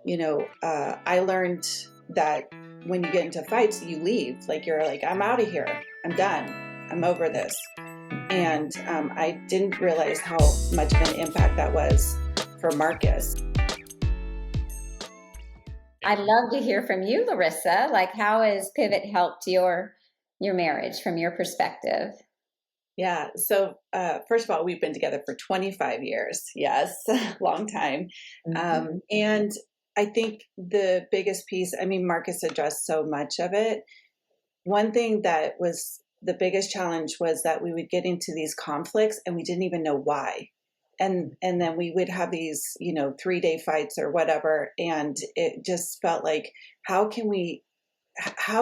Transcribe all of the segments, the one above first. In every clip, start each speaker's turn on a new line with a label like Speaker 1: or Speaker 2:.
Speaker 1: I learned that when you get into fights, you leave. Like, you're like, I'm out of here. I'm done. I'm over this. And I didn't realize how much of an impact that was for Marcus.
Speaker 2: I'd love to hear from you, Larissa. Like, how has Pivot helped your marriage from your perspective?
Speaker 1: Yeah. So, first of all, we've been together for 25 years. Yes, long time. And I think the biggest piece, I mean, Marcus addressed so much of it. One thing that was the biggest challenge was that we would get into these conflicts and we didn't even know why. And then we would have these, 3-day fights or whatever. And it just felt like, how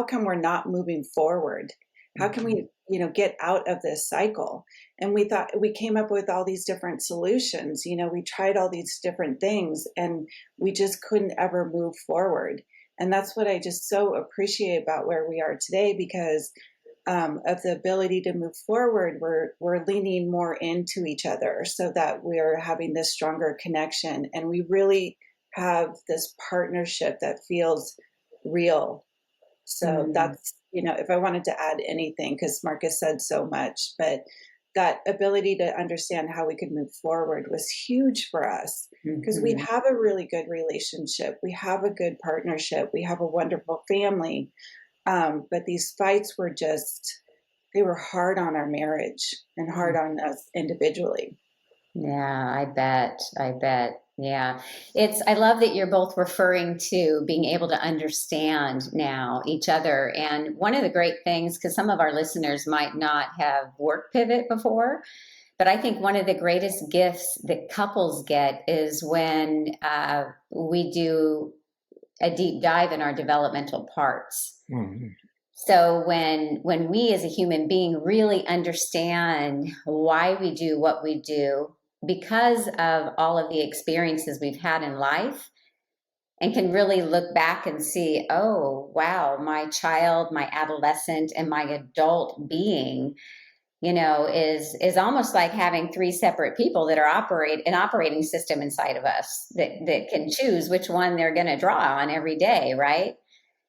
Speaker 1: come we're not moving forward? How can we, get out of this cycle? And we came up with all these different solutions. We tried all these different things and we just couldn't ever move forward. And that's what I just so appreciate about where we are today, because of the ability to move forward, we're leaning more into each other so that we're having this stronger connection. And we really have this partnership that feels real. So that's, if I wanted to add anything, because Marcus said so much, but that ability to understand how we could move forward was huge for us, because we have a really good relationship. We have a good partnership. We have a wonderful family. But these fights were they were hard on our marriage and hard on us individually.
Speaker 2: Yeah, I bet. Yeah. I love that you're both referring to being able to understand now each other. And one of the great things, because some of our listeners might not have worked Pivot before, but I think one of the greatest gifts that couples get is when we do a deep dive in our developmental parts. So when we as a human being really understand why we do what we do, because of all of the experiences we've had in life, and can really look back and see, oh, wow, my child, my adolescent, and my adult being, is almost like having three separate people that are an operating system inside of us that can choose which one they're going to draw on every day, right?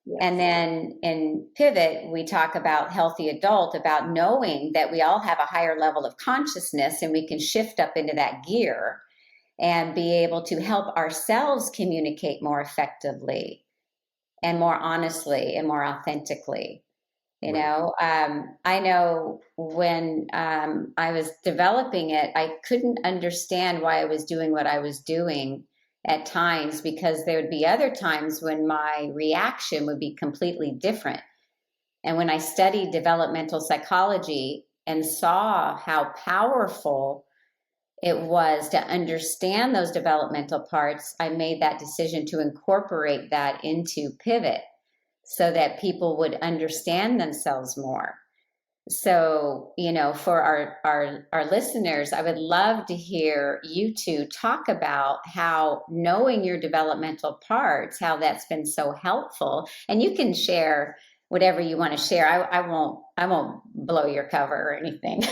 Speaker 2: Yes. And then in Pivot, we talk about healthy adult, about knowing that we all have a higher level of consciousness and we can shift up into that gear and be able to help ourselves communicate more effectively and more honestly and more authentically. I know when I was developing it, I couldn't understand why I was doing what I was doing at times, because there would be other times when my reaction would be completely different. And when I studied developmental psychology and saw how powerful it was to understand those developmental parts, I made that decision to incorporate that into Pivot so that people would understand themselves more. So, for our listeners, I would love to hear you two talk about how knowing your developmental parts, how that's been so helpful. And you can share whatever you want to share. I won't blow your cover or anything.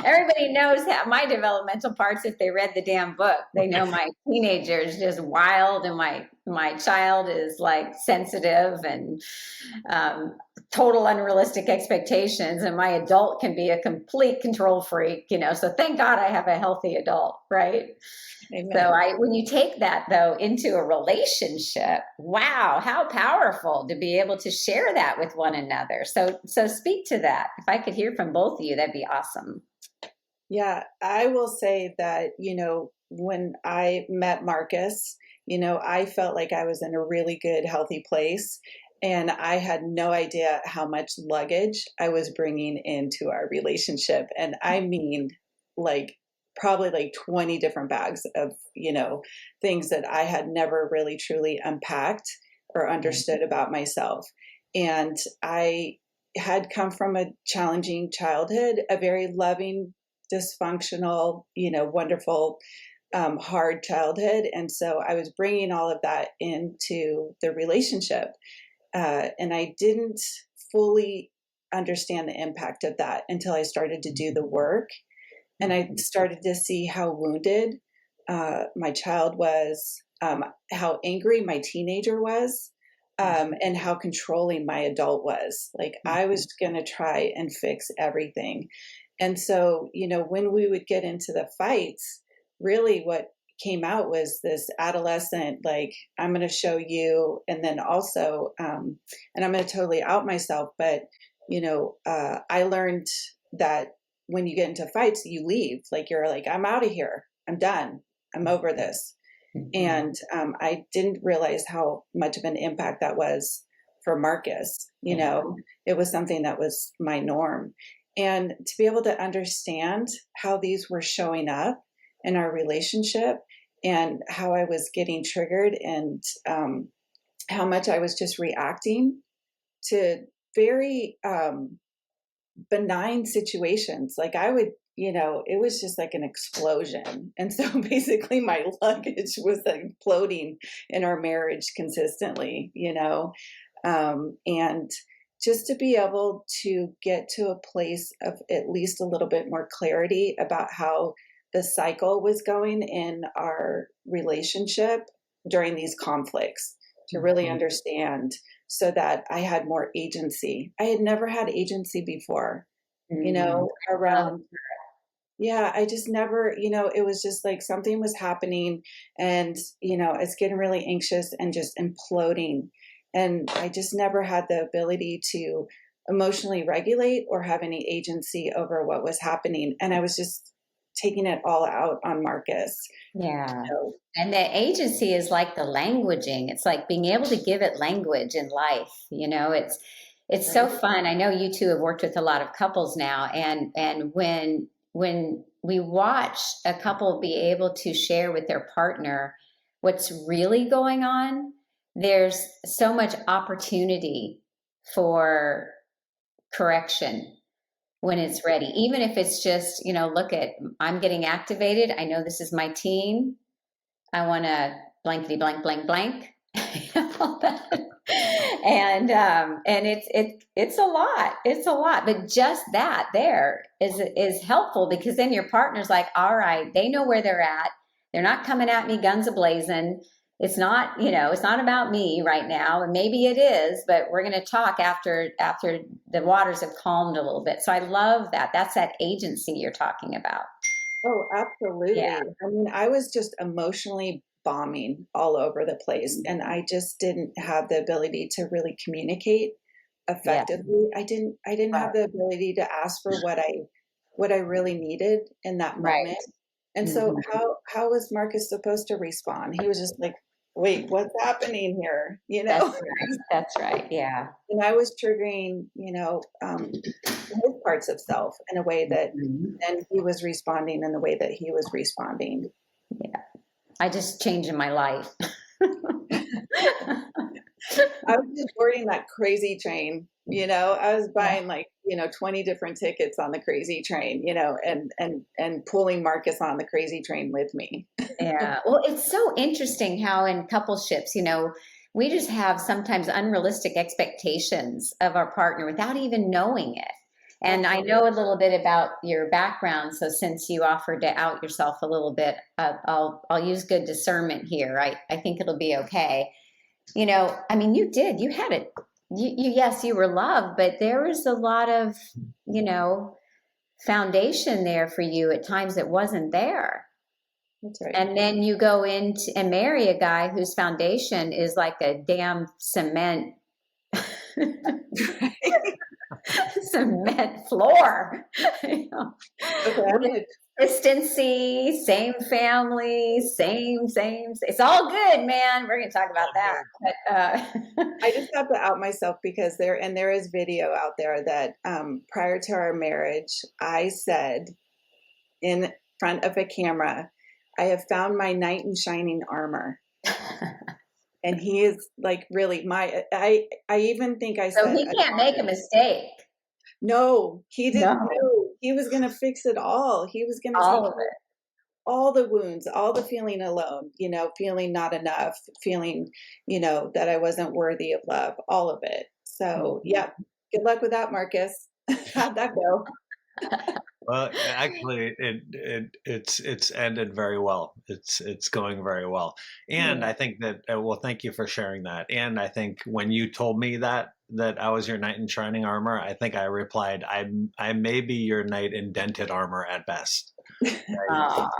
Speaker 2: Everybody knows how my developmental parts, if they read the damn book. They know my teenager is just wild and my child is like sensitive and total unrealistic expectations, and my adult can be a complete control freak, so thank God I have a healthy adult, right? Amen. So when you take that though into a relationship, wow, how powerful to be able to share that with one another. So speak to that. If I could hear from both of you, that'd be awesome.
Speaker 1: Yeah, I will say that, when I met Marcus, I felt like I was in a really good, healthy place. And I had no idea how much luggage I was bringing into our relationship. And I mean, probably like 20 different bags of, things that I had never really truly unpacked or understood about myself. And I had come from a challenging childhood, a very loving, dysfunctional, wonderful, hard childhood. And so I was bringing all of that into the relationship. And I didn't fully understand the impact of that until I started to do the work. And I started to see how wounded my child was, how angry my teenager was, and how controlling my adult was. Like I was going to try and fix everything. And so, when we would get into the fights, really what came out was this adolescent, like, I'm going to show you. And then also, and I'm going to totally out myself. But, I learned that when you get into fights, you leave. Like, you're like, I'm out of here. I'm done. I'm over this. And I didn't realize how much of an impact that was for Marcus. It was something that was my norm. And to be able to understand how these were showing up in our relationship and how I was getting triggered and how much I was just reacting to very benign situations. Like I would, it was just like an explosion. And so basically my luggage was imploding in our marriage consistently, and just to be able to get to a place of at least a little bit more clarity about how the cycle was going in our relationship during these conflicts, to really understand, so that I had more agency. I had never had agency before, around. Yeah, I just never, it was just like something was happening and, it's getting really anxious and just imploding. And I just never had the ability to emotionally regulate or have any agency over what was happening. And I was just taking it all out on Marcus.
Speaker 2: Yeah.
Speaker 1: So,
Speaker 2: And the agency is like the languaging. It's like being able to give it language in life. It's so
Speaker 1: right.
Speaker 2: fun. I know you two have worked with a lot of couples now, and when we watch a couple be able to share with their partner what's really going on, there's so much opportunity for correction when it's ready. Even if it's just, look at, I'm getting activated. I know this is my teen. I want to blankety blank blank blank. And it's a lot. It's a lot. But just that there is helpful, because then your partner's like, all right, they know where they're at. They're not coming at me guns a-blazing. It's not, it's not about me right now. And maybe it is, but we're going to talk after the waters have calmed a little bit. So I love that. That's that agency you're talking about.
Speaker 1: Oh,
Speaker 2: Yeah.
Speaker 1: absolutely. I mean, I was just emotionally bombing all over the place, and I just didn't have the ability to really communicate
Speaker 2: Yeah.
Speaker 1: effectively. I didn't have the ability to ask for what I really needed in that
Speaker 2: Right.
Speaker 1: moment. And so
Speaker 2: Mhm.
Speaker 1: how was Marcus supposed to respond? He was just like, "Wait, what's happening here?"
Speaker 2: That's right. That's right. Yeah.
Speaker 1: And I was triggering, his parts of self in a way that
Speaker 2: Mhm.
Speaker 1: then he was responding in the way that he was responding.
Speaker 2: Yeah. I just changed my life.
Speaker 1: I was just boarding that crazy train, I was buying 20 different tickets on the crazy train, and pulling Marcus on the crazy train with me.
Speaker 2: Yeah. Well, it's so interesting how in coupleships, we just have sometimes unrealistic expectations of our partner without even knowing it. And I
Speaker 1: Absolutely.
Speaker 2: know a little bit about your background, so since you offered to out yourself a little bit, I'll use good discernment here. I think it'll be okay. I mean, you had it. Yes, you were loved, but there was a lot of, you know, foundation there for you at times that wasn't there.
Speaker 1: That's right.
Speaker 2: And then you go in and marry a guy whose foundation is like a damn cement cement floor. You know,
Speaker 1: Okay, I'm
Speaker 2: with
Speaker 1: gonna
Speaker 2: consistency, same family, same. It's all good, man. We're gonna talk about that. But
Speaker 1: I just have to out myself because there is video out there that prior to our marriage, I said in front of a camera, I have found my knight in shining armor. And he is like really I even think I
Speaker 2: so
Speaker 1: said,
Speaker 2: he can't make a mistake.
Speaker 1: no, he didn't
Speaker 2: No,
Speaker 1: know. He was going to fix it all. He was going to take
Speaker 2: all
Speaker 1: care
Speaker 2: of
Speaker 1: of all the wounds, all the feeling alone, feeling not enough, feeling, that I wasn't worthy of love, all of it.
Speaker 2: it.
Speaker 1: So, yeah, good luck with that, Marcus. How'd that go?
Speaker 3: Well, actually, it's ended very well. It's going very well, and
Speaker 2: Yeah.
Speaker 3: I think that well, thank you for sharing that. And I think when you told me that I was your knight in shining armor, I think I replied, I may be your knight in dented armor at best. Right?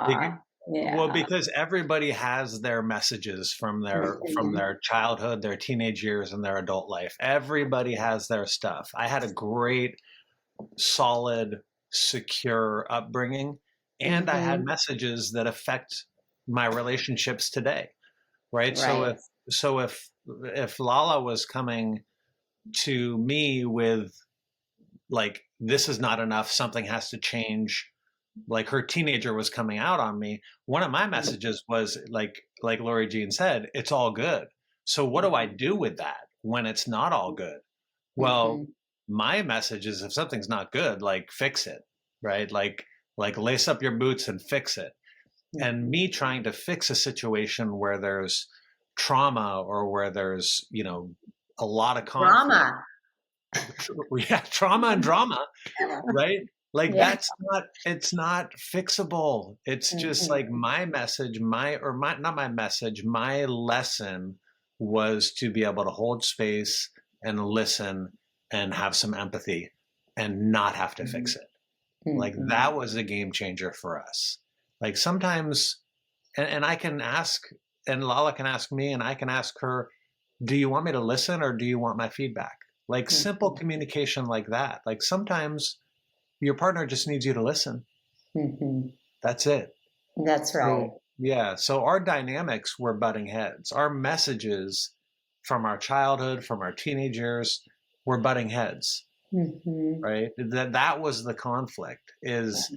Speaker 3: Be-
Speaker 2: Aw,
Speaker 3: Well,
Speaker 2: yeah.
Speaker 3: because everybody has their messages from
Speaker 2: Mhm.
Speaker 3: their childhood, their teenage years, and their adult life. Everybody has their stuff. I had a great solid, secure upbringing, and I had
Speaker 2: Mhm.
Speaker 3: messages that affect my relationships today, right?
Speaker 2: Right.
Speaker 3: So if Lala was coming to me with like this is not enough, something has to change, like her teenager was coming out on me, one of my messages was like Lori Jean said, it's all good. So what do I
Speaker 2: Mhm.
Speaker 3: do with that when it's not all good? Well,
Speaker 2: Mhm.
Speaker 3: my message is if something's not good, like fix it, right? Like lace up your boots and fix it. And
Speaker 2: Mhm.
Speaker 3: me trying to fix a situation where there's trauma or where there's, a lot of conflict,
Speaker 2: Drama.
Speaker 3: yeah, trauma and drama, right? Like
Speaker 2: Yeah.
Speaker 3: that's not, it's not fixable. It's just like
Speaker 2: Mhm.
Speaker 3: my message, not my message, my lesson was to be able to hold space and listen and have some empathy and not have to fix it. Like
Speaker 2: Mhm.
Speaker 3: that was a game changer for us. Like sometimes, and I can ask, and Lala can ask me, and I can ask her, do you want me to listen or do you want my feedback? Like simple
Speaker 2: Mhm.
Speaker 3: communication like that. Like sometimes your partner just needs you to listen.
Speaker 2: Mhm.
Speaker 3: That's it.
Speaker 2: That's right.
Speaker 3: So, yeah. So our dynamics were butting heads. Our messages from our childhood, from our teenage years, were butting heads,
Speaker 2: Mhm.
Speaker 3: right? That was the conflict is,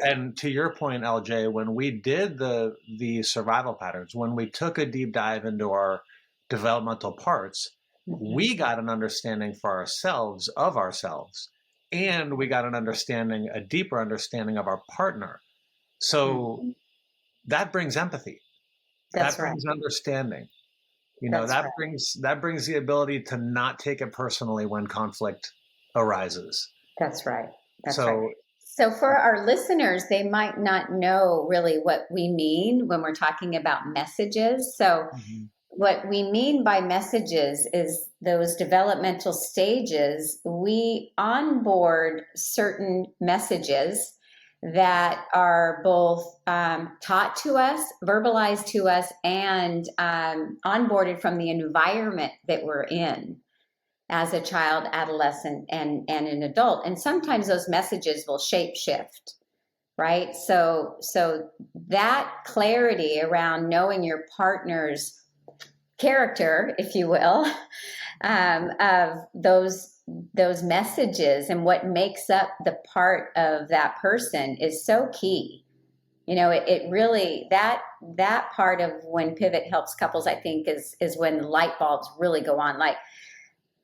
Speaker 3: and to your point, LJ, when we did the survival patterns, when we took a deep dive into our developmental parts,
Speaker 2: Mhm.
Speaker 3: we got an understanding for ourselves of ourselves, and we got an understanding, a deeper understanding of our partner. So
Speaker 2: Mhm.
Speaker 3: that brings empathy.
Speaker 2: That's
Speaker 3: That
Speaker 2: right.
Speaker 3: brings understanding.
Speaker 2: That's right.
Speaker 3: That brings the ability to not take it personally when conflict arises.
Speaker 2: That's right. That's right.
Speaker 3: So,
Speaker 2: So, for our listeners, they might not know really what we mean when we're talking about messages. So,
Speaker 3: mhm,
Speaker 2: what we mean by messages is those developmental stages. We onboard certain messages that are both taught to us, verbalized to us, and onboarded from the environment that we're in as a child, adolescent, and an adult. And sometimes those messages will shape shift, right? So that clarity around knowing your partner's character, if you will, of those messages and what makes up the part of that person is so key. It really that part of when pivot helps couples, I think, is when the light bulbs really go on. Like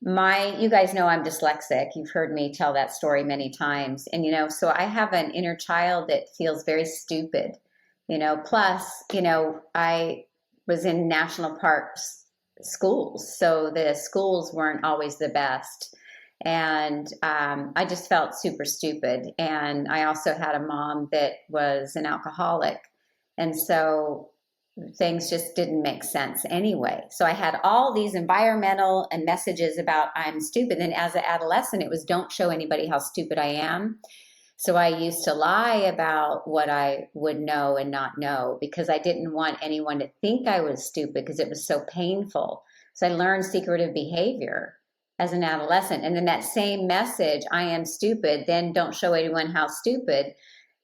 Speaker 2: you guys know I'm dyslexic. You've heard me tell that story many times. And, so I have an inner child that feels very stupid, plus, I was in national parks schools. So the schools weren't always the best. And I just felt super stupid. And I also had a mom that was an alcoholic. And so things just didn't make sense anyway. So I had all these environmental and messages about I'm stupid. And as an adolescent, it was don't show anybody how stupid I am. So I used to lie about what I would know and not know because I didn't want anyone to think I was stupid because it was so painful. So I learned secretive behavior as an adolescent. And then that same message, I am stupid, then don't show anyone how stupid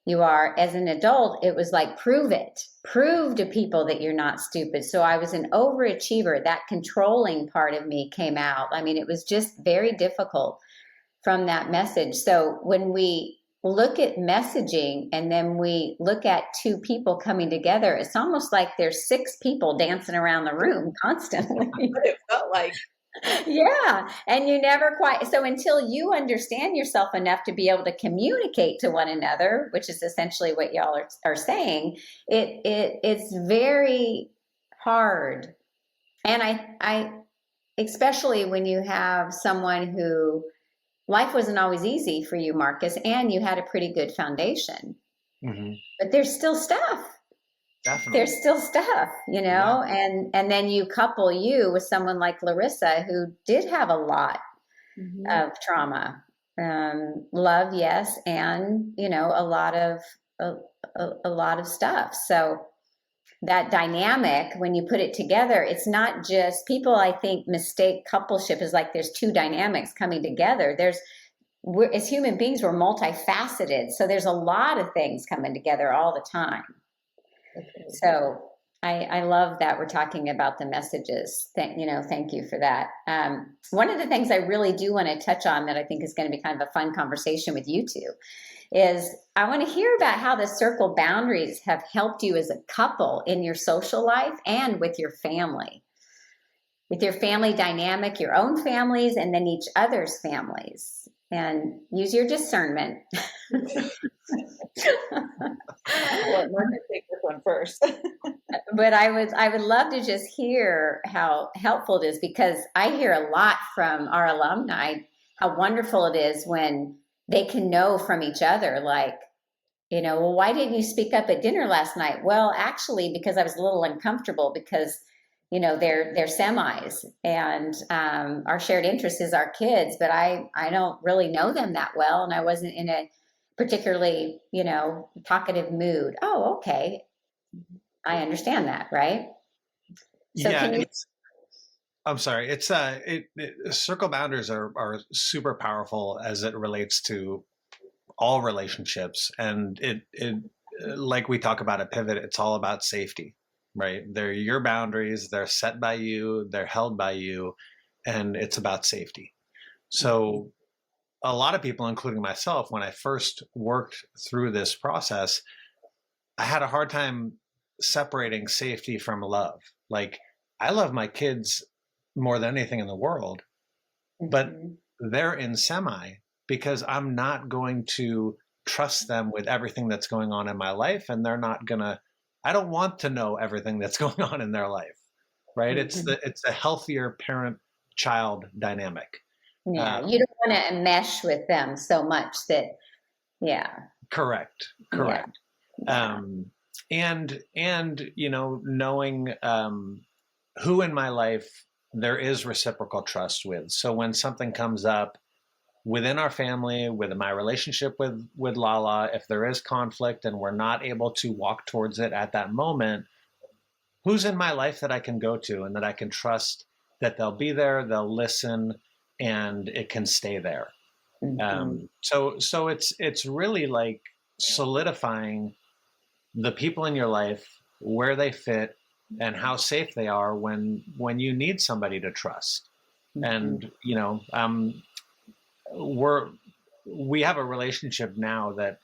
Speaker 2: you are. As an adult, it was like prove to people that you're not stupid. So I was an overachiever. That controlling part of me came out. I mean, it was just very difficult from that message. So when we look at messaging and then we look at two people coming together, it's almost like there's six people dancing around the room constantly.
Speaker 1: What it felt like.
Speaker 2: Yeah, and you never quite, so until you understand yourself enough to be able to communicate to one another, which is essentially what y'all are saying, it's very hard. And I especially when you have someone who life wasn't always easy for you, Marcus, and you had a pretty good foundation.
Speaker 3: Hmm.
Speaker 2: But there's still stuff.
Speaker 3: Definitely.
Speaker 2: There's still stuff,
Speaker 3: Yeah.
Speaker 2: and then you couple you with someone like Larissa who did have a lot
Speaker 1: Mhm.
Speaker 2: of trauma, love, yes, and a, a lot of stuff. So that dynamic, when you put it together, it's not just people, I think, mistake coupleship is like there's two dynamics coming together. As human beings, we're multifaceted. So there's a lot of things coming together all the time. So I love that we're talking about the messages. Thank you for that. One of the things I really do want to touch on that I think is going to be kind of a fun conversation with you two is I want to hear about how the circle boundaries have helped you as a couple in your social life and with your family dynamic, your own families, and then each other's families. And use your discernment.
Speaker 1: I'll let Margaret take this one first.
Speaker 2: But I would love to just hear how helpful it is, because I hear a lot from our alumni how wonderful it is when they can know from each other, like, well, why didn't you speak up at dinner last night? Well, actually, because I was a little uncomfortable because they're semis, and our shared interest is our kids, but I don't really know them that well, and I wasn't in a particularly talkative mood. Oh, okay, I understand that, right? So
Speaker 3: Yeah.
Speaker 2: can you?
Speaker 3: I'm sorry. Circle boundaries are super powerful as it relates to all relationships, and it like we talk about at Pivot, it's all about safety, right? They're your boundaries. They're set by you. They're held by you, and it's about safety. So a lot of people, including myself, when I first worked through this process, I had a hard time separating safety from love. Like, I love my kids more than anything in the world, but
Speaker 2: Mhm.
Speaker 3: they're in semi because I'm not going to trust them with everything that's going on in my life. And they're not going to, I don't want to know everything that's going on in their life. Right.
Speaker 2: Mhm.
Speaker 3: It's a healthier parent child dynamic.
Speaker 2: Yeah,
Speaker 3: Um,
Speaker 2: you don't want to mesh with them so much that, yeah,
Speaker 3: correct.
Speaker 2: yeah,
Speaker 3: Correct.
Speaker 2: yeah.
Speaker 3: And knowing who in my life there is reciprocal trust with. So when something comes up within our family, with my relationship with Lala, if there is conflict and we're not able to walk towards it at that moment, who's in my life that I can go to and that I can trust that they'll be there, they'll listen, and it can stay there.
Speaker 2: Mhm.
Speaker 3: So it's really like solidifying the people in your life, where they fit, and how safe they are when you need somebody to trust.
Speaker 2: Mhm.
Speaker 3: And we're we have a relationship now that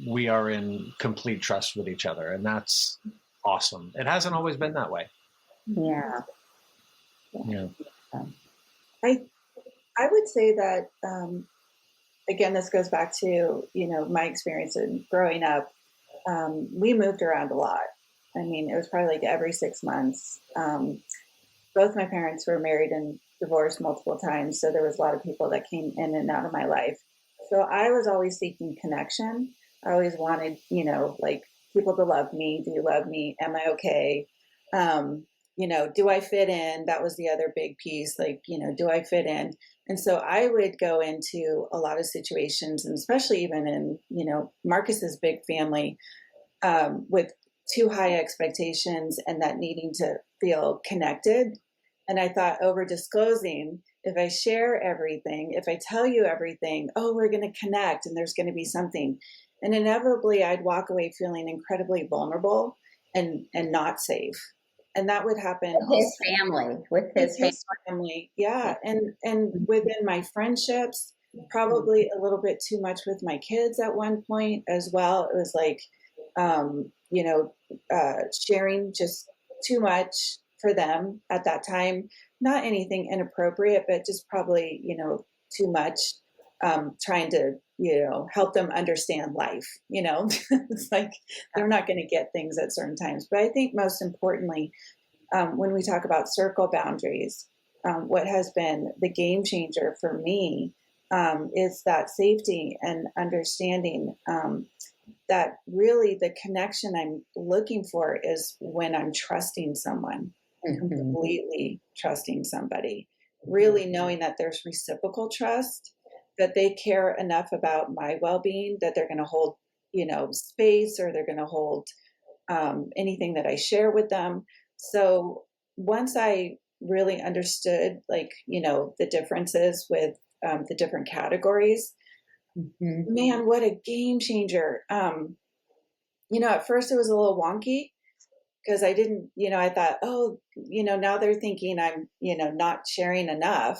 Speaker 3: we are in complete trust with each other, and that's awesome. It hasn't always been that way.
Speaker 2: Yeah.
Speaker 3: Yeah.
Speaker 1: I I would say that again, this goes back to my experience in growing up. We moved around a lot. I mean, it was probably like every 6 months. Both my parents were married and divorced multiple times, so there was a lot of people that came in and out of my life. So I was always seeking connection. I always wanted, like people to love me. Do you love me? Am I okay? Do I fit in? That was the other big piece. Like, do I fit in? And so I would go into a lot of situations, and especially even in, Marcus's big family, with too high expectations and that needing to feel connected. And I thought over disclosing, if I share everything, if I tell you everything, oh, we're going to connect and there's going to be something. And inevitably, I'd walk away feeling incredibly vulnerable and not safe. And that would happen
Speaker 2: With his
Speaker 1: also
Speaker 2: family, with
Speaker 1: with
Speaker 2: his family.
Speaker 1: his family. Yeah. And within my friendships, probably a little bit too much with my kids at one point as well. It was like, sharing just too much for them at that time. Not anything inappropriate, but just probably, too much. Trying to, help them understand life. It's like they're not going to get things at certain times. But I think most importantly, when we talk about circle boundaries, what has been the game changer for me is that safety and understanding, that really the connection I'm looking for is when I'm trusting someone, completely trusting somebody, really knowing that there's reciprocal trust, that they care enough about my well-being that they're going to hold, space, or they're going to hold anything that I share with them. So once I really understood, like, the differences with the different categories, man, what a game changer. At first it was a little wonky because I didn't, I thought, oh, now they're thinking I'm, not sharing enough.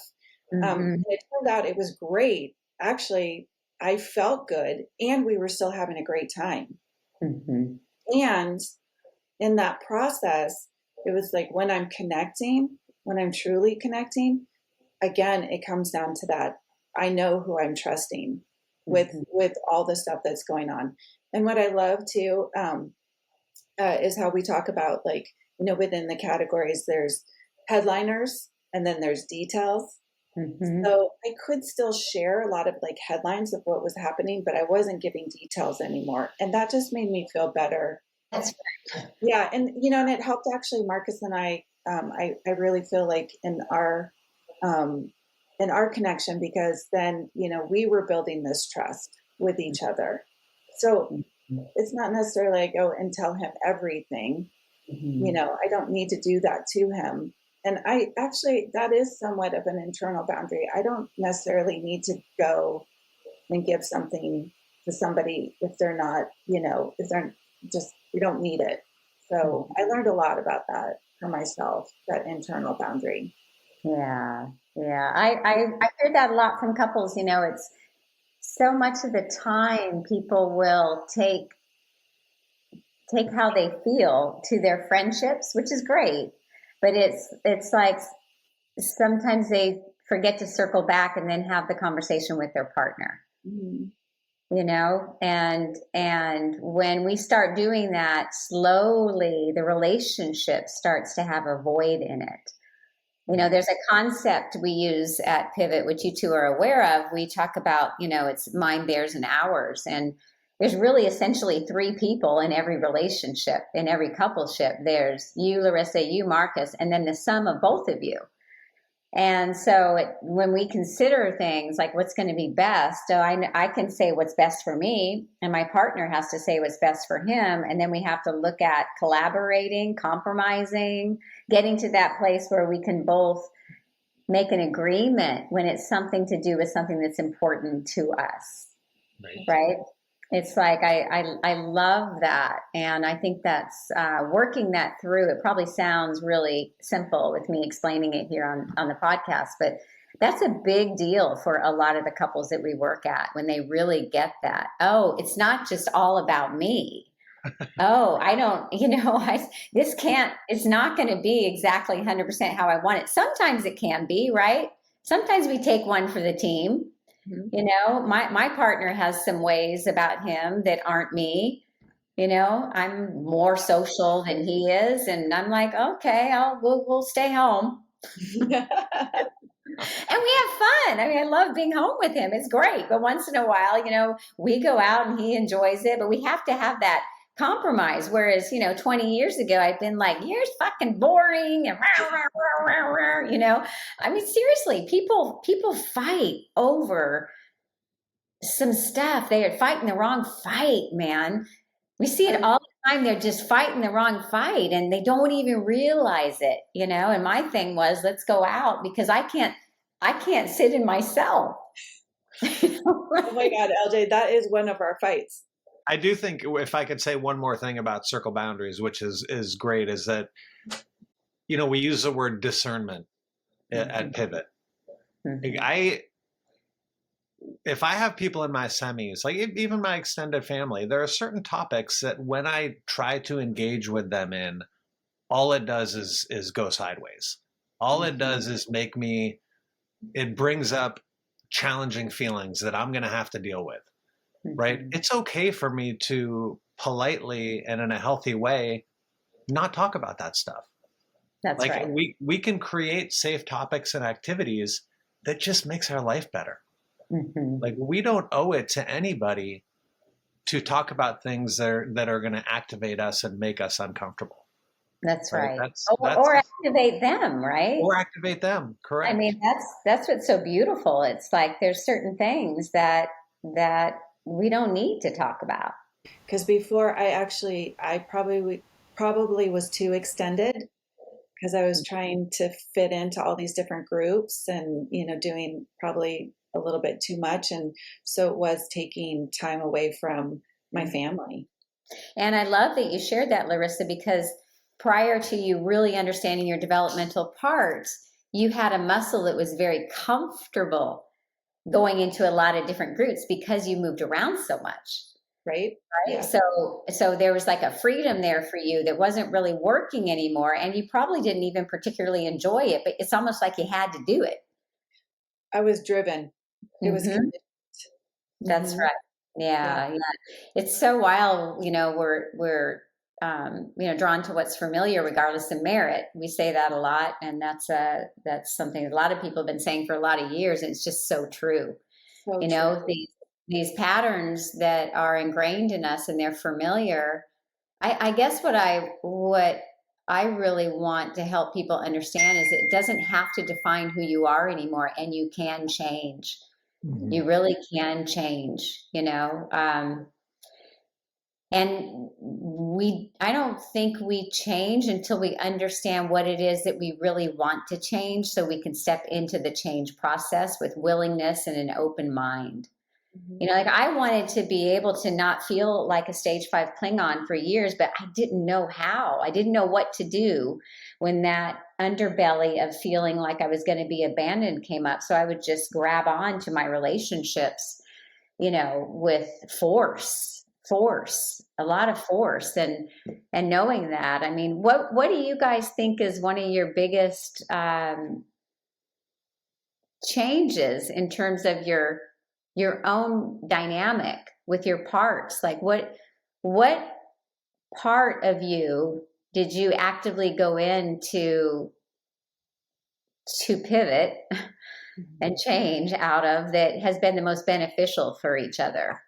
Speaker 1: And it turned out it was great. Actually, I felt good and we were still having a great time. And in that process, it was like when I'm connecting, when I'm truly connecting, again, it comes down to that. I know who I'm trusting with all the stuff that's going on. And what I love too is how we talk about, like, within the categories, there's headliners and then there's details. So I could still share a lot of like headlines of what was happening, but I wasn't giving details anymore. And that just made me feel better.
Speaker 2: That's
Speaker 1: Yeah. And, and it helped actually Marcus and I really feel like in our connection, because then, we were building this trust with each other. So it's not necessarily like, go and tell him everything. I don't need to do that to him. And that is somewhat of an internal boundary. I don't necessarily need to go and give something to somebody if they're not, if they're just, we don't need it. So I learned a lot about that for myself, that internal boundary.
Speaker 2: Yeah. I hear that a lot from couples. It's so much of the time people will take how they feel to their friendships, which is great. But it's like sometimes they forget to circle back and then have the conversation with their partner. And when we start doing that, slowly the relationship starts to have a void in it. There's a concept we use at Pivot, which you two are aware of. We talk about, it's mine, theirs, and ours. And there's really essentially three people in every relationship, in every coupleship. There's you, Larissa, you, Marcus, and then the sum of both of you. And so when we consider things like what's going to be best, so I can say what's best for me, and my partner has to say what's best for him. And then we have to look at collaborating, compromising, getting to that place where we can both make an agreement when it's something to do with something that's important to us. Right? It's like, I love that. And I think that's working that through. It probably sounds really simple with me explaining it here on the podcast, but that's a big deal for a lot of the couples that we work at when they really get that. Oh, it's not just all about me. Oh, I don't, it's not going to be exactly 100% how I want it. Sometimes it can be, right? Sometimes we take one for the team. My partner has some ways about him that aren't me. I'm more social than he is, and I'm like, okay, we'll stay home. And we have fun. I mean, I love being home with him. It's great. But once in a while, we go out and he enjoys it, but we have to have that compromise. Whereas, 20 years ago, I'd been like, you're fucking boring. And I mean, seriously, people fight over some stuff. They are fighting the wrong fight, man. We see it all the time. They're just fighting the wrong fight and they don't even realize it, and my thing was, let's go out, because I can't sit in myself.
Speaker 1: Oh my God, LJ, that is one of our fights.
Speaker 3: I do think, if I could say one more thing about circle boundaries, which is great, is that, we use the word discernment at Pivot. If I have people in my semis, like even my extended family, there are certain topics that when I try to engage with them in, all it does is go sideways. All it does is it brings up challenging feelings that I'm going to have to deal with. Right? It's okay for me to politely and in a healthy way not talk about that stuff.
Speaker 2: That's
Speaker 3: like
Speaker 2: right.
Speaker 3: we can create safe topics and activities that just makes our life better.
Speaker 2: Mm-hmm.
Speaker 3: Like, we don't owe it to anybody to talk about things that are going to activate us and make us uncomfortable.
Speaker 2: That's
Speaker 3: Right?
Speaker 2: right.
Speaker 3: That's
Speaker 2: Or activate them, right?
Speaker 3: or activate them.
Speaker 2: I
Speaker 3: Correct.
Speaker 2: mean, that's what's so beautiful. It's like there's certain things that we don't need to talk about.
Speaker 1: Because before I probably was too extended because I was trying to fit into all these different groups and, doing probably a little bit too much. And so it was taking time away from my family.
Speaker 2: And I love that you shared that, Larissa, because prior to you really understanding your developmental parts, you had a muscle that was very comfortable going into a lot of different groups because you moved around so much.
Speaker 1: Right?
Speaker 2: Right.
Speaker 1: Yeah.
Speaker 2: So there was like a freedom there for you that wasn't really working anymore. And you probably didn't even particularly enjoy it, but it's almost like you had to do it.
Speaker 1: I was driven. It was
Speaker 2: Hmm. That's
Speaker 1: conditioned.
Speaker 2: right.
Speaker 1: Yeah.
Speaker 2: Yeah. It's so wild, we're drawn to what's familiar regardless of merit. We say that a lot, and that's something a lot of people have been saying for a lot of years, and it's just so true.
Speaker 1: So
Speaker 2: You know,
Speaker 1: true.
Speaker 2: these patterns that are ingrained in us and they're familiar. I guess what I really want to help people understand is it doesn't have to define who you are anymore, and you can change.
Speaker 3: Mhm.
Speaker 2: You really can change. And I don't think we change until we understand what it is that we really want to change so we can step into the change process with willingness and an open mind.
Speaker 1: Mhm.
Speaker 2: Like I wanted to be able to not feel like a stage 5 Klingon for years, but I didn't know how. I didn't know what to do when that underbelly of feeling like I was going to be abandoned came up. So I would just grab on to my relationships, with force, a lot of force. And knowing that, I mean, what do you guys think is one of your biggest changes in terms of your own dynamic with your parts? Like what part of you did you actively go into to pivot and change out of that has been the most beneficial for each other?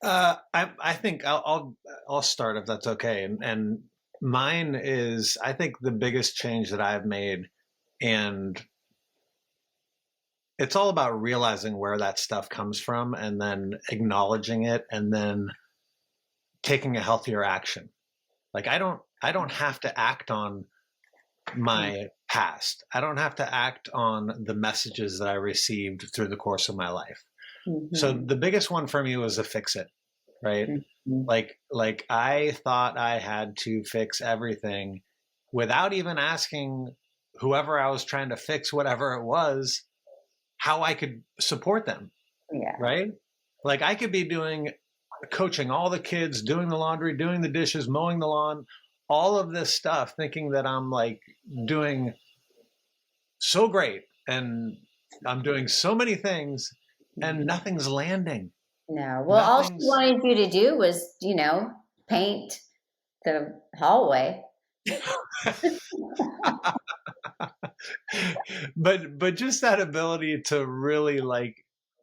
Speaker 3: I think I'll start if that's okay. And mine is, I think, the biggest change that I've made, and it's all about realizing where that stuff comes from and then acknowledging it and then taking a healthier action. Like, I don't have to act on my past. I don't have to act on the messages that I received through the course of my life. So
Speaker 2: Mm-hmm.
Speaker 3: the biggest one for me was to fix it, right?
Speaker 2: Mm-hmm.
Speaker 3: Like I thought I had to fix everything without even asking whoever I was trying to fix, whatever it was, how I could support them,
Speaker 2: Yeah.
Speaker 3: right? Like, I could be coaching all the kids, doing the laundry, doing the dishes, mowing the lawn, all of this stuff, thinking that I'm like doing so great and I'm doing so many things and
Speaker 2: Mm-hmm.
Speaker 3: nothing's landing.
Speaker 2: No. Well, all she
Speaker 3: Nothing's
Speaker 2: wanted you to do was, paint the hallway.
Speaker 3: but just that ability to really like,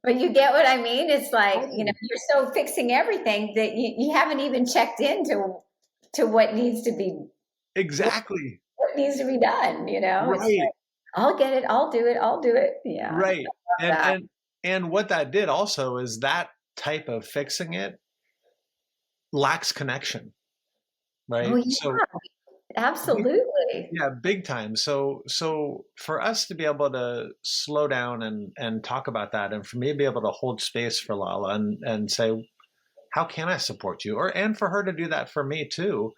Speaker 2: But you get what I mean? It's like,
Speaker 3: oh,
Speaker 2: you're so fixing everything that you haven't even checked into to
Speaker 3: exactly,
Speaker 2: what needs to be done. It's
Speaker 3: right,
Speaker 2: like, I'll get it, I'll do it. Yeah.
Speaker 3: right.
Speaker 2: Love
Speaker 3: and
Speaker 2: that.
Speaker 3: and and what that did also is that type of fixing it lacks connection,
Speaker 2: Oh
Speaker 3: right?
Speaker 2: yeah,
Speaker 3: So
Speaker 2: absolutely.
Speaker 3: yeah, big time. So for us to be able to slow down and talk about that, and for me to be able to hold space for Lala and say, how can I support you? And for her to do that for me too,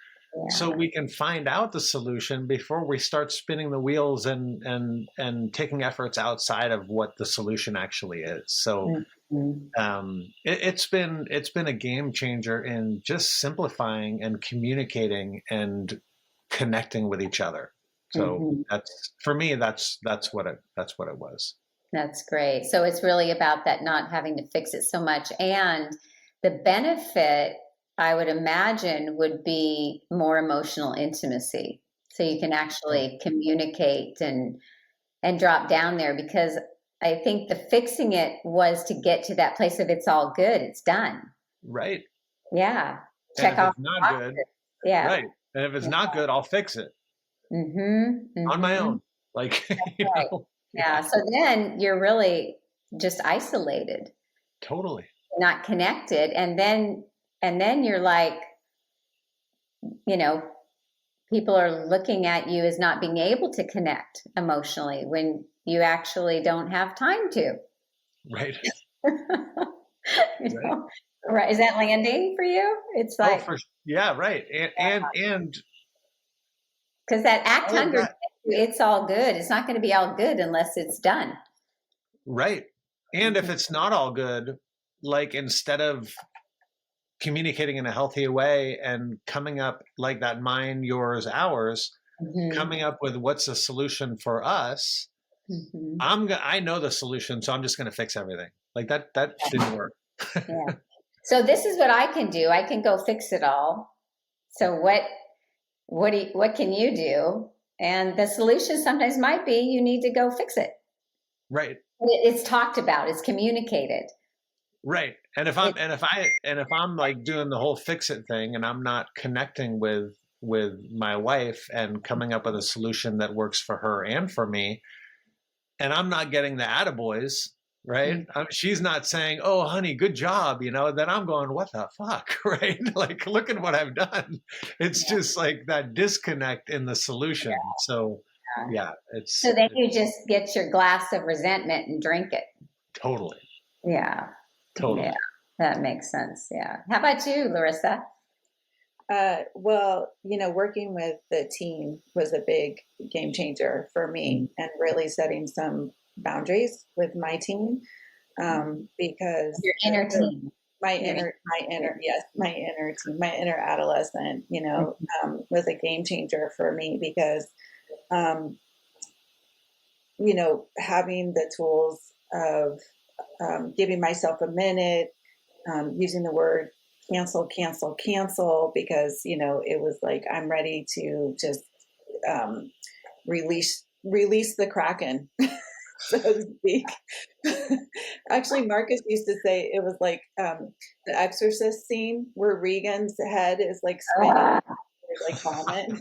Speaker 3: so
Speaker 2: Yeah.
Speaker 3: we can find out the solution before we start spinning the wheels and taking efforts outside of what the solution actually is. So
Speaker 2: Mhm.
Speaker 3: it's been a game changer in just simplifying and communicating and connecting with each other. So
Speaker 2: Mhm.
Speaker 3: that's, for me, that's what it was.
Speaker 2: That's great. So it's really about that not having to fix it so much. And the benefit, I would imagine, would be more emotional intimacy. So you can
Speaker 3: Oh,
Speaker 2: actually communicate and drop down there because I think the fixing it was to get to that place of it's all good, it's done.
Speaker 3: Right.
Speaker 2: Yeah.
Speaker 3: And
Speaker 2: Check
Speaker 3: if
Speaker 2: off
Speaker 3: it's not
Speaker 2: the
Speaker 3: good,
Speaker 2: boxes. Yeah.
Speaker 3: right. And if it's not good, I'll fix it on my own. Like,
Speaker 2: Right. Yeah.
Speaker 3: yeah,
Speaker 2: So then you're really just isolated,
Speaker 3: totally.
Speaker 2: not connected. And then you're like, you know, people are looking at you as not being able to connect emotionally when you actually don't have time to.
Speaker 3: Right.
Speaker 2: You
Speaker 3: Right.
Speaker 2: know? Right. Is that landing for you? It's
Speaker 3: Oh,
Speaker 2: like,
Speaker 3: yeah, right. And
Speaker 2: because that act
Speaker 3: all of
Speaker 2: under,
Speaker 3: that,
Speaker 2: it's all good. It's not going to be all good unless it's done.
Speaker 3: right. And if
Speaker 2: Mhm.
Speaker 3: it's not all good, like instead of communicating in a healthy way and coming up like that mine, yours, ours,
Speaker 2: Mhm.
Speaker 3: coming up with what's the solution for us.
Speaker 2: Mhm.
Speaker 3: I know the solution, so I'm just going to fix everything. Like that didn't work.
Speaker 2: Yeah. So this is what I can do. I can go fix it all. So what can you do? And the solution sometimes might be you need to go fix it.
Speaker 3: Right.
Speaker 2: It's talked about. It's communicated.
Speaker 3: Right. And if I'm like doing the whole fix it thing and I'm not connecting with my wife and coming up with a solution that works for her and for me, and I'm not getting the attaboys, right? She's not saying, "Oh, honey, good job," then I'm going, "What the fuck?" Right? Like, look at what I've done. It's
Speaker 2: Yeah.
Speaker 3: just like that disconnect in the solution. So, yeah,
Speaker 2: So then you just get your glass of resentment and drink it.
Speaker 3: totally,
Speaker 2: Yeah.
Speaker 3: totally.
Speaker 2: Yeah. That makes sense. Yeah. How about you, Larissa?
Speaker 1: Well, working with the team was a big game changer for me and really setting some boundaries with my team because
Speaker 2: Your inner team.
Speaker 1: my inner team, my inner adolescent, was a game changer for me because, having the tools of giving myself a minute, using the word cancel because it was like I'm ready to just release the kraken, so to speak. Actually, Marcus used to say it was like the Exorcist scene where Regan's head is like spinning like vomit.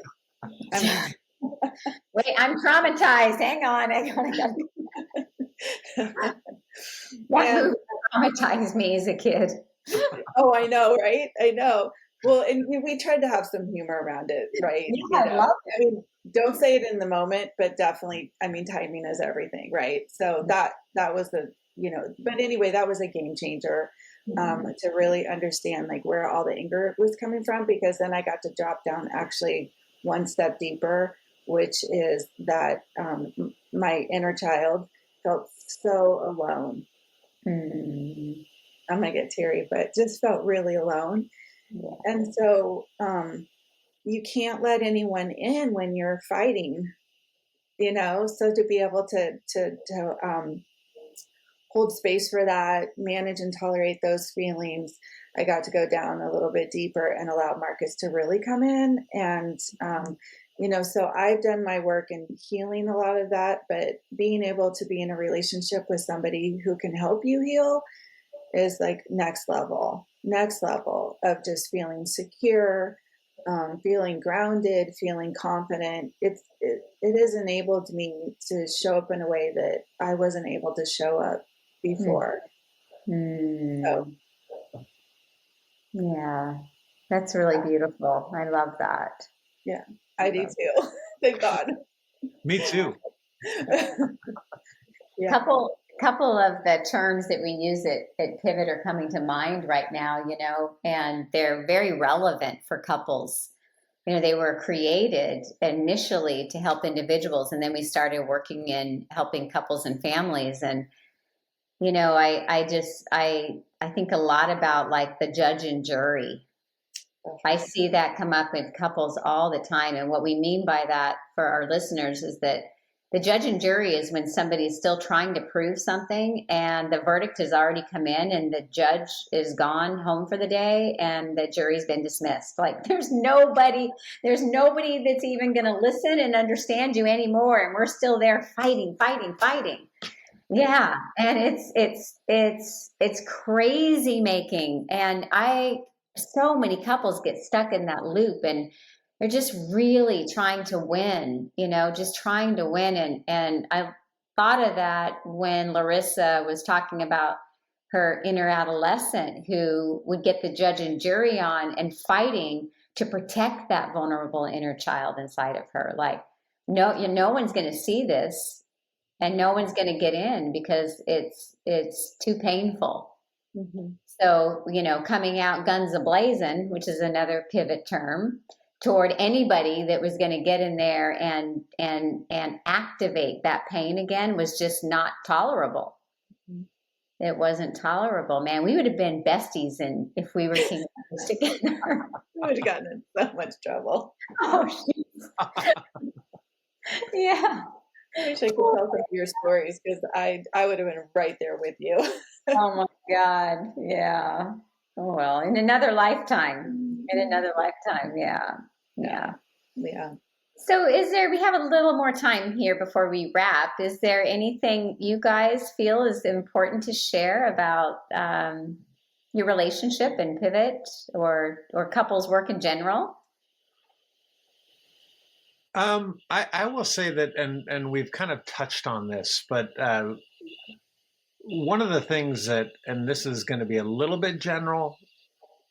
Speaker 2: Wait, I'm traumatized. Hang on. That
Speaker 1: And
Speaker 2: movie traumatized me as a kid.
Speaker 1: oh, I know, right? I know. Well, and we tried to have some humor around it, right?
Speaker 2: Yeah, I love
Speaker 1: I mean, don't say it in the moment, but definitely, I mean, timing is everything, right? So that was but anyway, that was a game changer to really understand like where all the anger was coming from, because then I got to drop down actually one step deeper, which is that my inner child felt so alone.
Speaker 2: Mm.
Speaker 1: I'm gonna get teary, but just felt really alone.
Speaker 2: Yeah.
Speaker 1: And so you can't let anyone in when you're fighting, so to be able to hold space for that, manage and tolerate those feelings, I got to go down a little bit deeper and allow Marcus to really come in. And so I've done my work in healing a lot of that, but being able to be in a relationship with somebody who can help you heal is like next level of just feeling secure, feeling grounded, feeling confident. It has enabled me to show up in a way that I wasn't able to show up before. So,
Speaker 2: Yeah, that's really beautiful. I love that.
Speaker 1: yeah, I do too. Thank God.
Speaker 3: Me too.
Speaker 1: Yeah.
Speaker 2: Couple of the terms that we use at Pivot are coming to mind right now, and they're very relevant for couples. They were created initially to help individuals, and then we started working in helping couples and families. And I think a lot about like the judge and jury. I see that come up with couples all the time. And what we mean by that for our listeners is that the judge and jury is when somebody's still trying to prove something and the verdict has already come in and the judge is gone home for the day and the jury's been dismissed. Like there's nobody that's even going to listen and understand you anymore. And we're still there fighting. Yeah, and it's crazy making, and so many couples get stuck in that loop, and they're just really trying to win, just trying to win, and I thought of that when Larissa was talking about her inner adolescent who would get the judge and jury on and fighting to protect that vulnerable inner child inside of her, like no one's going to see this and no one's going to get in because it's too painful.
Speaker 1: Mm-hmm.
Speaker 2: So, coming out guns a-blazing, which is another pivot term, toward anybody that was going to get in there and activate that pain again was just not tolerable.
Speaker 1: Mm-hmm.
Speaker 2: It wasn't tolerable, man. We would have been besties if we were teenagers together.
Speaker 1: We would have gotten in so much trouble.
Speaker 2: Oh, yeah.
Speaker 1: I wish I could tell some of your stories because I would have been right there with you.
Speaker 2: Oh my God. Yeah. Oh, well, in another lifetime. In another lifetime. Yeah. Yeah.
Speaker 1: Yeah.
Speaker 2: So we have a little more time here before we wrap. Is there anything you guys feel is important to share about your relationship and pivot or couples work in general?
Speaker 3: I will say that, and we've kind of touched on this, but one of the things that, and this is going to be a little bit general,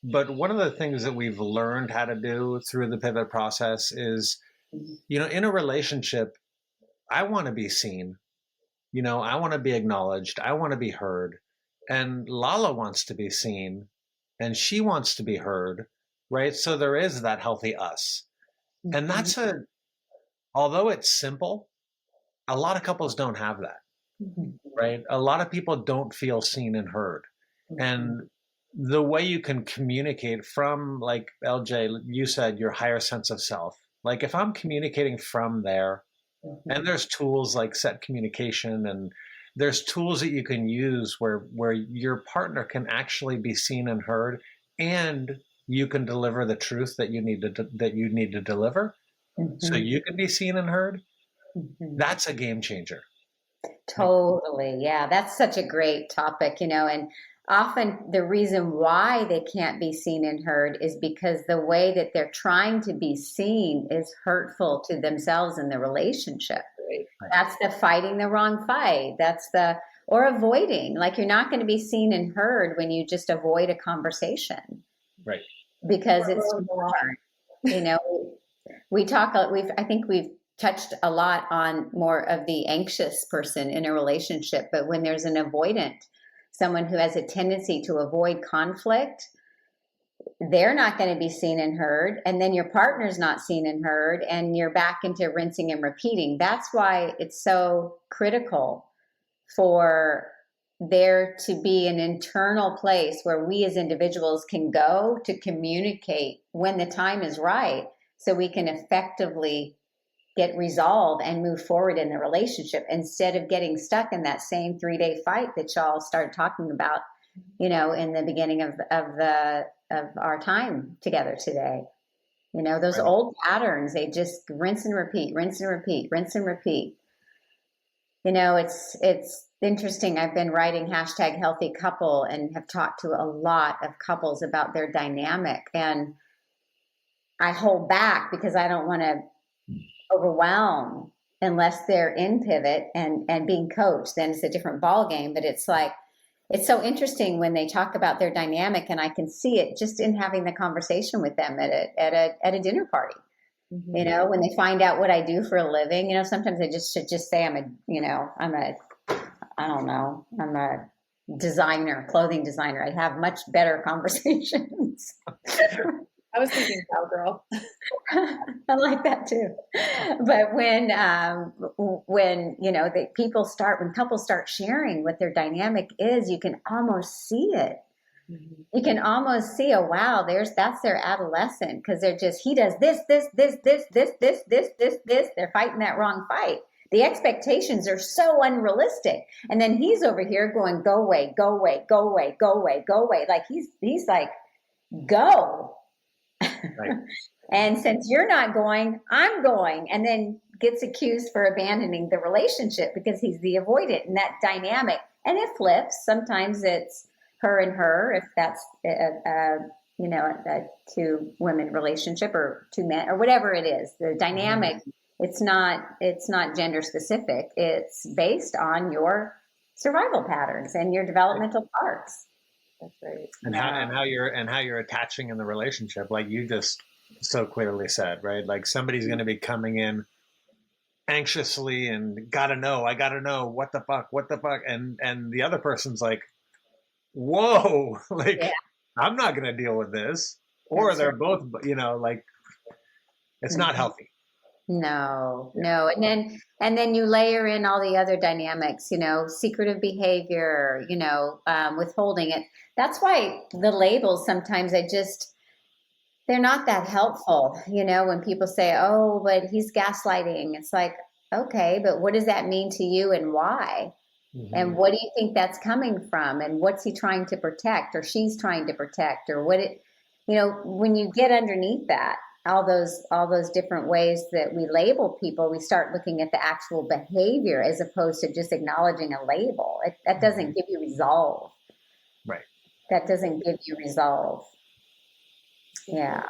Speaker 3: but one of the things that we've learned how to do through the pivot process is, in a relationship, I want to be seen, I want to be acknowledged, I want to be heard, and Lala wants to be seen, and she wants to be heard, right? So there is that healthy us, and that's although it's simple, a lot of couples don't have that, right? A lot of people don't feel seen and heard. And the way you can communicate from, like LJ, you said, your higher sense of self. Like if I'm communicating from there, and there's tools like set communication, and there's tools that you can use where your partner can actually be seen and heard, and you can deliver the truth that you need to deliver. So you can be seen and heard. That's a game changer.
Speaker 2: Totally. Yeah. That's such a great topic, and often the reason why they can't be seen and heard is because the way that they're trying to be seen is hurtful to themselves and the relationship.
Speaker 1: Right.
Speaker 2: That's the fighting the wrong fight. Or avoiding, like you're not going to be seen and heard when you just avoid a conversation.
Speaker 3: Right.
Speaker 2: Because it's hard. I think we've touched a lot on more of the anxious person in a relationship, but when there's an avoidant, someone who has a tendency to avoid conflict, they're not going to be seen and heard, and then your partner's not seen and heard, and you're back into rinsing and repeating. That's why it's so critical for there to be an internal place where we as individuals can go to communicate when the time is right, so we can effectively get resolved and move forward in the relationship instead of getting stuck in that same 3-day fight that y'all started talking about, in the beginning of our time together today. Those
Speaker 3: Right.
Speaker 2: old patterns, they just rinse and repeat, rinse and repeat, rinse and repeat. It's interesting. I've been writing #healthy couple and have talked to a lot of couples about their dynamic, and I hold back because I don't want to overwhelm unless they're in pivot and being coached. Then it's a different ball game. But it's so interesting when they talk about their dynamic, and I can see it just in having the conversation with them at a dinner party. When they find out what I do for a living, sometimes I should just say I'm a designer, clothing designer. I have much better conversations.
Speaker 1: I was thinking cowgirl.
Speaker 2: I like that too. But when when couples start sharing what their dynamic is, you can almost see it. You can almost see, oh wow, that's their adolescent, because he does this. They're fighting that wrong fight. The expectations are so unrealistic, and then he's over here going, go away, go away, go away, go away, go away. Like he's like, go.
Speaker 3: Right.
Speaker 2: And since you're not going, I'm going. And then gets accused for abandoning the relationship because he's the avoidant, and that dynamic. And it flips. Sometimes it's her and her, if that's a two women relationship or two men or whatever it is. The dynamic. It's not gender specific. It's based on your survival patterns and your developmental parts.
Speaker 1: That's right.
Speaker 3: And how you're attaching in the relationship, like you just so clearly said, right? Like somebody's going to be coming in anxiously and I gotta know what the fuck, and the other person's like, whoa, like I'm not going to deal with this, or
Speaker 2: That's
Speaker 3: they're
Speaker 2: right.
Speaker 3: both, like it's not healthy.
Speaker 2: No. And then you layer in all the other dynamics, secretive behavior, withholding it. That's why the labels sometimes they're not that helpful. When people say, oh, but he's gaslighting, it's like, okay, but what does that mean to you and why? And what do you think that's coming from? And what's he trying to protect, or she's trying to protect, or when you get underneath that, all those different ways that we label people, we start looking at the actual behavior as opposed to just acknowledging a label. That doesn't give you resolve.
Speaker 3: Right.
Speaker 2: That doesn't give you resolve. Yeah.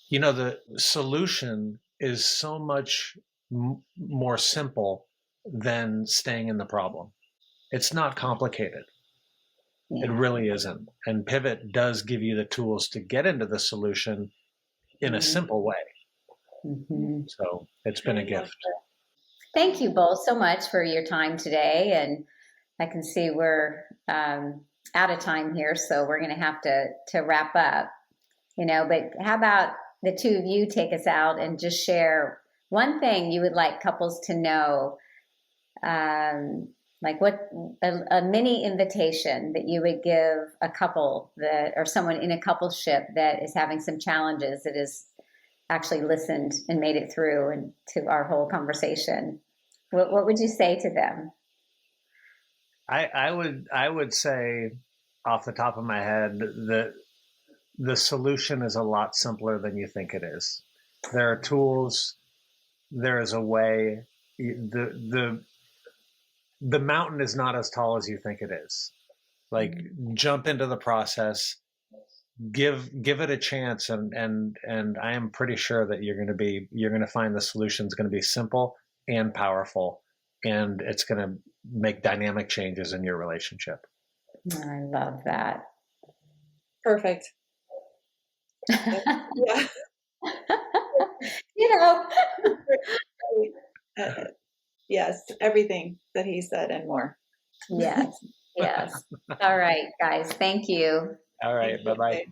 Speaker 3: The solution is so much more simple than staying in the problem. It's not complicated. Yeah. It really isn't. And Pivot does give you the tools to get into the solution in a simple way. So it's been a gift.
Speaker 2: Thank you both so much for your time today. And I can see we're out of time here, so we're going to have to wrap up. But how about the two of you take us out and just share one thing you would like couples to know, like what a mini invitation that you would give a couple or someone in a coupleship that is having some challenges, that is actually listened and made it through and to our whole conversation. What would you say to them?
Speaker 3: I would say off the top of my head that the solution is a lot simpler than you think it is. There are tools. There is a way. The mountain is not as tall as you think it is. Like, jump into the process, give it a chance, and I am pretty sure that you're going to find the solution is going to be simple and powerful, and it's going to make dynamic changes in your relationship.
Speaker 2: I love that.
Speaker 1: Perfect. Yeah. Yes, everything that he said and more.
Speaker 2: Yes. All right, guys. Thank you.
Speaker 3: All right. Bye-bye.